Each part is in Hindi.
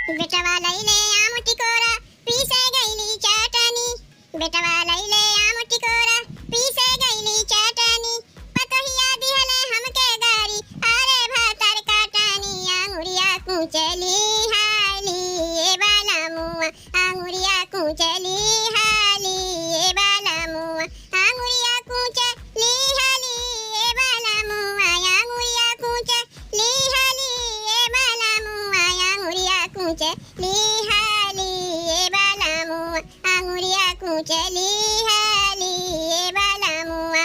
बेटवा लैले आम टिकोरा पीसे गईली चटनी। बेटवा लैले आम टिकोरा पीसे गईली चटनी। पतोहिया दिहले हमके गारी अरे भातर काटनी। अंगुरिया कुचली हाली ए बाला मुआ। अंगुरिया कुचली हाली ए बाला मुआ। अंगुरिया कुचली हाली ए बाला मुआ। अंगुरिया कुचली हाली ए बाला मुआ। अंगुरिया कुचली हाली ए बाला मुआ। अंगुरिया कुचली हाली ए बाला मुआ।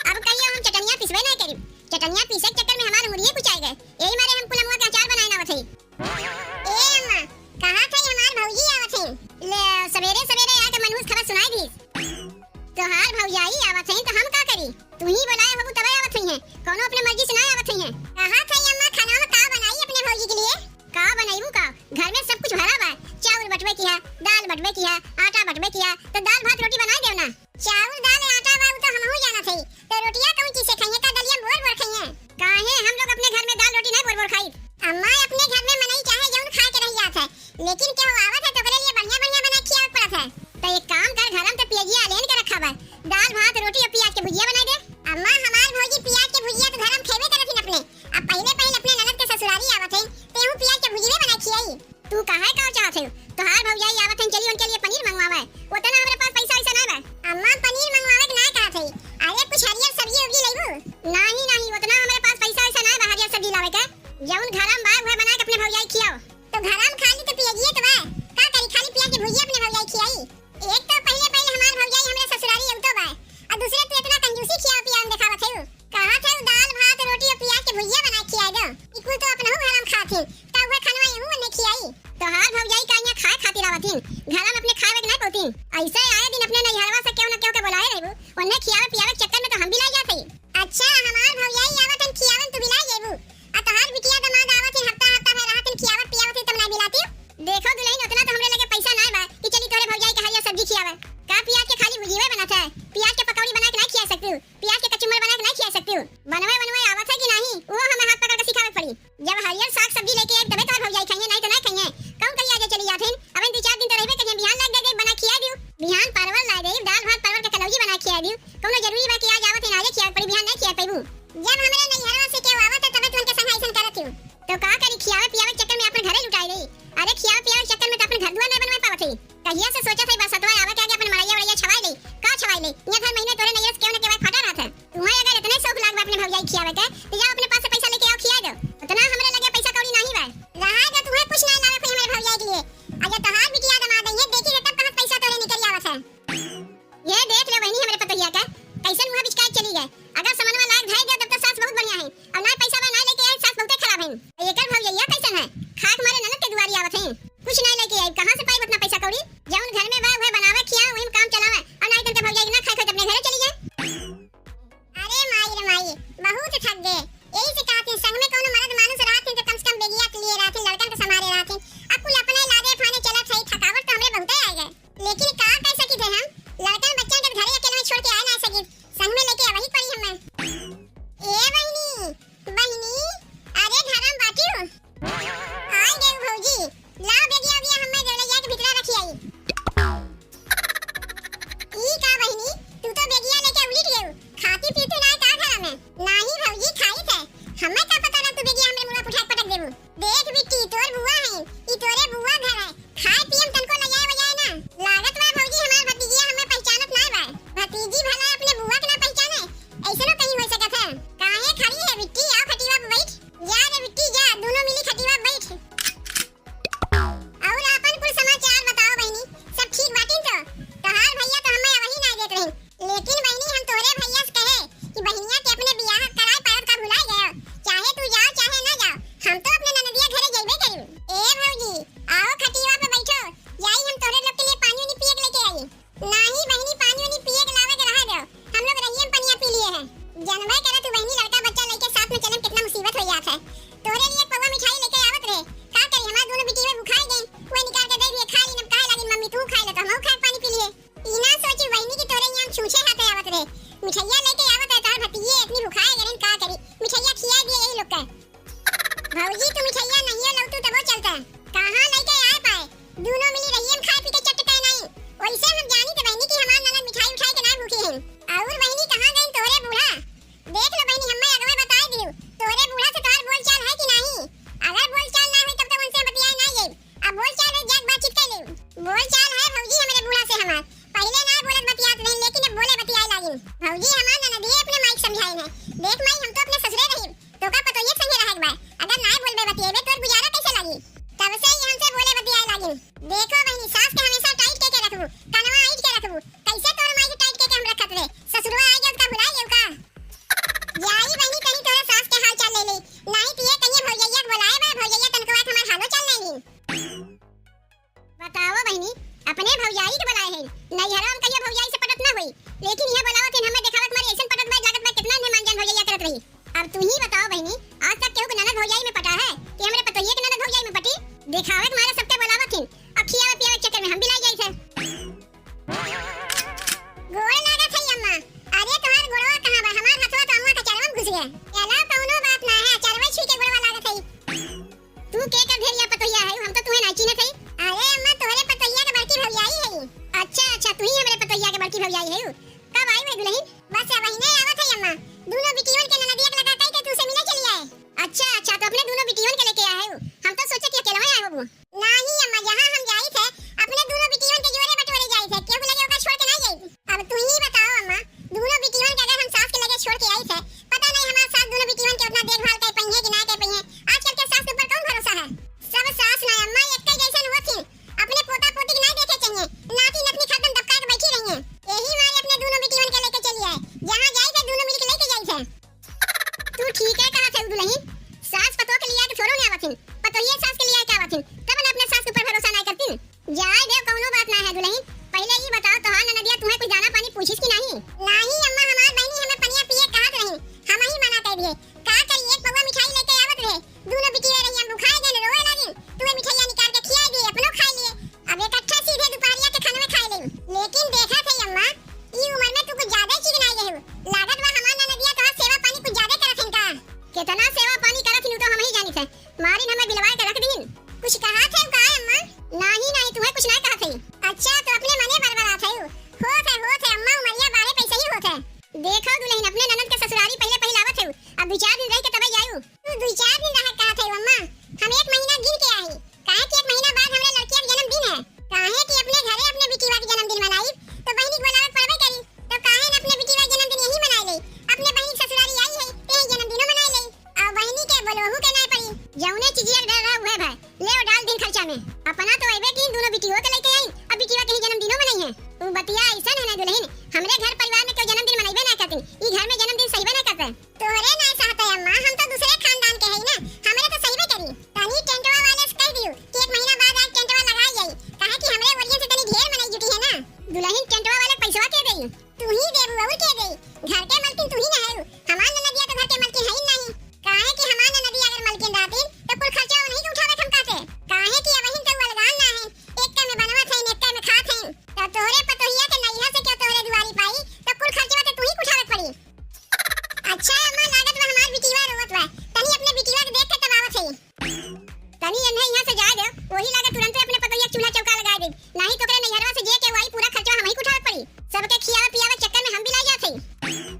अब कहियो हम चटनिया पिसबे नहीं करी। चटनिया पीसे के चक्कर में हमार अंगुरिये कुचाई गए। यही मारे हम पुलमुआ का अचार बनाए ना आवत हई। ए अम्मा कहां थे हमार भौजी आवत हई। ले सवेरे सवेरे आके मनहूस खबर सुनाई दी। तोहार भौजाई आवत हई तो हम का करी। तू ही बुलाए होबू तबे आवत हई है। कोनो अपने मर्जी से ना आवत हई है। कहां थे अम्मा खाना में का बनाई अपने भौजी के लिए। का बनाईबू का घर में सब कुछ भरा बा। चावल बटवे किया दाल बटवे किया आटा बटवे किया तो दाल भात रोटी बनाई देव ना। चावल दाल आटा बा तो हमहू जाना थई तो रोटियां कौन चीज से खाइए का दलिया बोर बोर खाइए। काहे हम लोग अपने घर में दाल रोटी नहीं बोर बोर खाई। अम्मा अपने घर में मनई चाहे जौन खा के रह जात है लेकिन केहू आवत है तो ओकरे लिए बढ़िया बढ़िया बना खियावत पड़त है। तो एक काम कर घर में तो पियजिया लेन के रखा बा। दाल भात रोटी और प्याज के भुजिया बनाई दे। अम्मा हमार भौजी प्याज के भुजिया तो घर में खेबे करथिन अपने। अब पहले पहले अपने ननद के ससुरारी आवत है तेहू प्याज के भुजिया बना खियाई। तू काहे का चाहत है। तोहार भौजाई आवत है चली उनके लिए पनीर मंगवावे। उतना हमरे पास पैसा वैसा नहीं बा। अम्मा पनीर मंगवावे के ना कहत है। अरे कुछ हरियर सब्जी उगी लइबू। नहीं नहीं उतना हमरे पास पैसा वैसा नहीं बा हरियर सब्जी लावे के। जौन घरम बा वह बना के अपने भौजाई खियाओ। तो घरम खाली तो पियजिए तो बा का करी खाली प्याज के भुजिया अपने भौजाई खियाई। एक तो पहले पहले हमार भौजाई हमरे ससुरारी औतो बा और दूसरे तो इतना कंजूसी खियाओ पियाओ देखावत है। कहा था दाल भात रोटी और प्याज के भुजिया बना खियाई दो। इकुल तो अपना घरम खाथिन तब वह खनवा यूं ने खियाई। तो हार भौजाई का यहाँ खाए खातिर आवथिन घर में अपने खाए के नहीं पौतीन। ऐसे आए दिन अपने नैहरवा से क्यों न क्यों के बुलाए रहबू उन्हें खियावे पियावे के चक्कर में तो हम भी लाई जात हई। अच्छा हमार भौजाई आवतन खियावन तू बिलाई जेबू आ तोहार बिटिया दामाद आवथिन हफ्ता हफ्ता में रहतन खियावत पियावत तब ना बिलाती। देखो दुल्हन उतना तो हमरे लगे पैसा नहीं बा कि चली तोरे भौजाई के हरियर सब्जी खियावे। का प्याज के खाली भुजिया बनाता है। प्याज के पकौड़ी बना के नहीं खिया सकती हूँ। प्याज के कचुम्बर बना के नहीं खिया सकती हूँ। बनवे आवत है कि नहीं वो हमें हाथ पकड़ के सिखावे पड़ी। जब हरियर साग सब्जी लेके एक तबे तोर भौजाई खाइए नहीं तो नहीं खाइए। कौन कहिया जे चली जाथिन अब 2-4 दिन तो रहबे करिए। बिहान लाग दे बना खिया दियो। बिहान परवल ला दे दाल भात परवल के कलौजी बना खिया दियो। कोनो जरूरी बा कि आज आवत है आज खिया पड़ी बिहान नहीं खिया पैबू। जब हमरे नैहरवा से के आवत है तबे तुमन के संग ऐसन करत हूँ तो का करी खियावे पियावे चक्कर में अपन घरे लुटाई रही। अरे खियावे पियावे चक्कर में तो अपन घर दुआर नहीं बनवा पावत है। कहिया से सोचा था बस सतवा आवे के आगे अपन मड़ैया वड़ैया छवाई ले का छवाई ले। ये हर महीने तोरे नैहर से क्यों न के फाटा रहत है। तुम्हें अगर इतने शौक लाग बा अपने भौजाई खियावे के तो जाओ अपने पास से पैसा लेके आओ खिया दो। उतना हमरे लगे पैसा कौड़ी नहीं बा। रहागा तुम्हें कुछ नहीं लावे कोई हमरे भौजाई के लिए। अगर तोहार बिटिया दामाद है ये देखी तब कहां पैसा तोरे निकल आवत है। ये देख ले बहनी हमरे पतोहिया का कैसन मुंह बिचकाए चली गए। अगर समनवा लाग धाई दे तब तो सास बहुत बढ़िया है और ना पैसा बा ना लेके आई सास बहुत खराब है। एकर भौजैया कैसन है खाक मारे ननद के दुआरी आवत है कुछ नहीं लेके आई। कहां से पाई उतना पैसा कौड़ी। जौन घर में बा वह बनावे खिया वही काम चलावे और नहीं तन के भौजाई ना खाए तो अपने घरे चली जाए। अरे माई रे माई बहुत थक गए। यही से कहते संग में कोनो मर्द मानुस रहत है तो कम से कम बेगिया के लिए रहत लड़कन के संभाले रहत अकुल अपने लादे फाने चलत है। थकावट तो हमरे बहुते आ गए लेकिन का कर सकी थे हम लड़कन बच्चा के घरे अकेले में छोड़ के आ ना सकी संग में लेके वही पड़ी हमें। ए बहनी अरे घरम बाटी हो हाय देव भौजी लाओ बेगिया बिया हमें देवलैया के भीतर रखी आई। ई का बहनी तू तो बेगिया लेके उलट गयो खाती पीती ना का घर में। नहीं भौजी खाई थे हमें का पता ना तू बेगिया हमरे मुंह उठा पटक देबू। देख बिट्टी तोर बुआ है ई तोरे बुआ घर है खाए पियम तनको लगाए बजाए ना लागत बा भौजी हमार भतीजिया हमें पहचानत ना बा। भतीजी भला अपने बुआ के ना पहचाने ऐसनो कहीं हो सकत है। काहे खड़ी है बिट्टी आ खटीवा पे बैठ जा रे बिट्टी जा दोनों मिली खटीवा पे बैठ। और अपन कुल समाचार बताओ बहनी सब ठीक बाटिन तो। तोहार भैया तो हमें वही ना देत रही लेकिन बहनी हम तोरे भैया से कहे कि बहनिया के अपने बियाह कराए पारत का भुला गए। चाहे तू जाओ चाहे ना जाओ हम तो अपने ननदिया घरे जइबे करियो। ए भौजी आ जानी थे मारी हमें बिलवा के रख दीन। कुछ कहा थे का अम्मा? नहीं नहीं तुम्हें कुछ नहीं कहा थे। अच्छा तो अपने मने बरबरा थे होत है अम्मा उमरिया बारे पैसे ही होत है। देखो दुल्हन अपने ननद के ससुरारी पहले आवत है, अब 2-4 दिन रह के तब आयु। तू 2-4 दिन रह कहा थे अम्मा? हम 1 महीना गिन के आई काहे कि 1 महीना बाद हमरे लड़की का जन्मदिन है। काहे कि अपने घरे अपने बिटिया के जन्मदिन मनाई तो बहनी को बुलावत पड़बे करी, तो काहे न अपने बिटिया का जन्मदिन यही मनाई ले। अपने बहनी ससुरारी आई है ते जन्मदिनो मनाई ले और बहनी के बोलहु के नहीं पड़ी। जौने चीजिया डर रहा हुए भाई ले और डाल दिन खर्चा में। अपना तो अइबे की दोनों बिटियो के लेके आई, अब बिटिया के ही जन्मदिनो मनाई है। तू बतिया ऐसा है ना दुल्हन, हमरे घर परिवार में कोई जन्मदिन मनाइबे ना करती, ई घर में जन्मदिन सहीबे ना करते। तोरे ना चाहते अम्मा, हम तो दूसरे खानदान के है ना, हमरे तो सहीबे करी। तनी टेंटवा वाले से कह दियो कि 1 महीना बाद आज टेंटवा लगाई जाई, काहे कि हमरे ओरियन से तनी ढेर मनाई जुटी है ना। दुल्हन टेंटवा वाले पैसा के देई? तू ही देबू और के देई? घर के मालकिन तू ही ना है, हमार ननदिया तो घर के मालकिन है ही नहीं। काहे कि हमार ननदिया अगर मालकिन रहती तो कुल खर्चा नहीं के उठावे हम काते। काहे कि अब हिन तो अलगान ना है, एक का में बनवा थे एक का में खा थे। तो तोरे पतोहिया के नैया से क्यों तोरे दुआरी पाई, तो कुल खर्चा तो तू ही उठावे पड़ी। अच्छा अम्मा लागत में हमार बिटिया रोवत बा, तनी अपने बिटिया के देख के तब आवत है। तनी इन्हें यहां से जा दे, वही लागत तुरंत अपने पतोहिया चूल्हा चौका लगा दे, नहीं तो करे